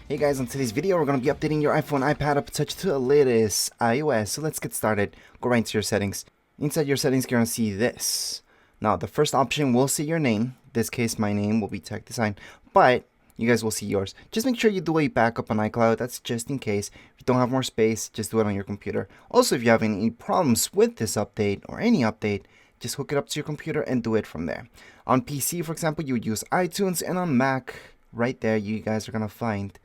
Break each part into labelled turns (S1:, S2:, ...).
S1: Hey guys, on today's video we're going to be updating your iPhone iPad up touch to the latest iOS. So let's get started. Go right into your settings. Inside your settings you're going to see this. Now the first option will see your name. In this case my name will be Tech Design, but you guys will see yours. Just make sure you do a backup on iCloud. That's just in case. If you don't have more space, just do it on your computer. Also, if you have any problems with this update or any update, just hook it up to your computer and do it from there. On PC, for example, you would use iTunes, and on Mac, right there, you guys are going to find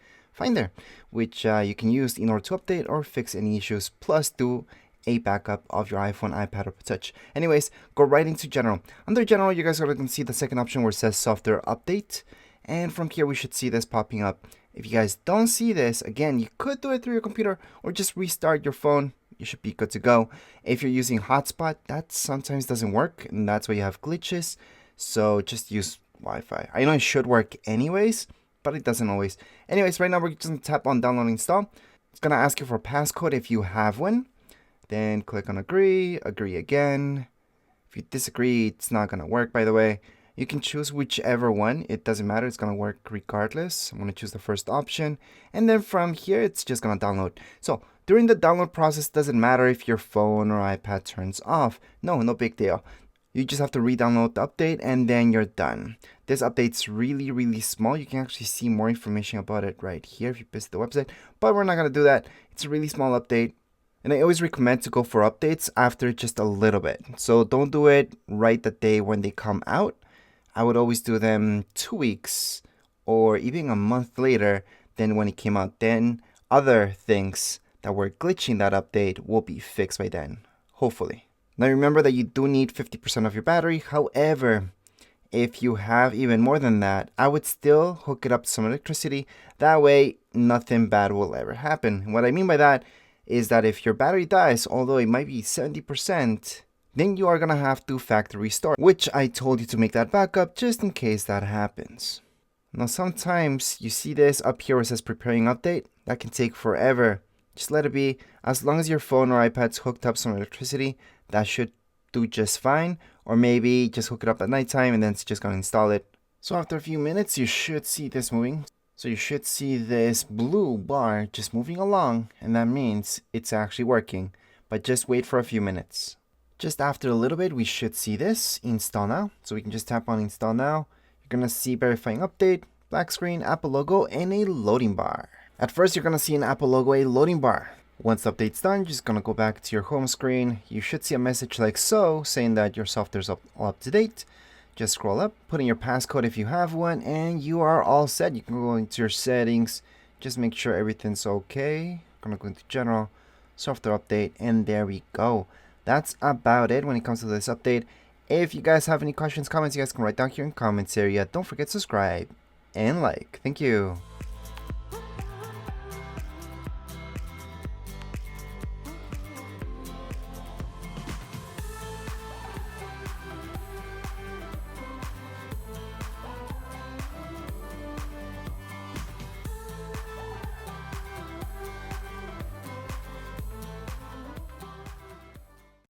S1: there, which you can use in order to update or fix any issues, plus do a backup of your iPhone, iPad, or Touch. Anyways, go right into General. Under General, you guys are going to see the second option where it says Software Update, and from here we should see this popping up. If you guys don't see this, again, you could do it through your computer or just restart your phone. You should be good to go. If you're using hotspot, that sometimes doesn't work, and that's why you have glitches. So just use Wi-Fi. I know it should work anyways, but it doesn't always. Anyways, right now we're just going to tap on download and install. It's going to ask you for a passcode if you have one. Then click on agree, agree again. If you disagree, it's not going to work, by the way. You can choose whichever one. It doesn't matter. It's going to work regardless. I'm going to choose the first option. And then from here, it's just going to download. So during the download process, it doesn't matter if your phone or iPad turns off. No big deal. You just have to re-download the update and then you're done. This update's really small. You can actually see more information about it right here if you visit the website, but we're not going to do that. It's a really small update, and I always recommend to go for updates after just a little bit. So don't do it right the day when they come out. I would always do them 2 weeks or even a month later than when it came out. Then other things that were glitching that update will be fixed by then, hopefully. Now remember that you do need 50% of your battery. However, if you have even more than that, I would still hook it up to some electricity. That way, nothing bad will ever happen. What I mean by that is that if your battery dies, although it might be 70%, then you are going to have to factory restart, which I told you to make that backup just in case that happens. Now sometimes you see this up here where it says preparing update. That can take forever. Just let it be. As long as your phone or iPad's hooked up some electricity, that should do just fine. Or maybe just hook it up at nighttime and then it's just going to install it. So after a few minutes, you should see this moving. So you should see this blue bar just moving along, and that means it's actually working. But just wait for a few minutes. Just after a little bit, we should see this install now. So we can just tap on install now. You're going to see verifying update, black screen, Apple logo, and a loading bar. At first, you're going to see an Apple logo, a loading bar. Once the update's done, you're just going to go back to your home screen. You should see a message like so, saying that your software's all up to date. Just scroll up, put in your passcode if you have one, and you are all set. You can go into your settings, just make sure everything's okay. I'm going to go into general, software update, and there we go. That's about it when it comes to this update. If you guys have any questions, comments, you guys can write down here in the comments area. Don't forget to subscribe and like. Thank you.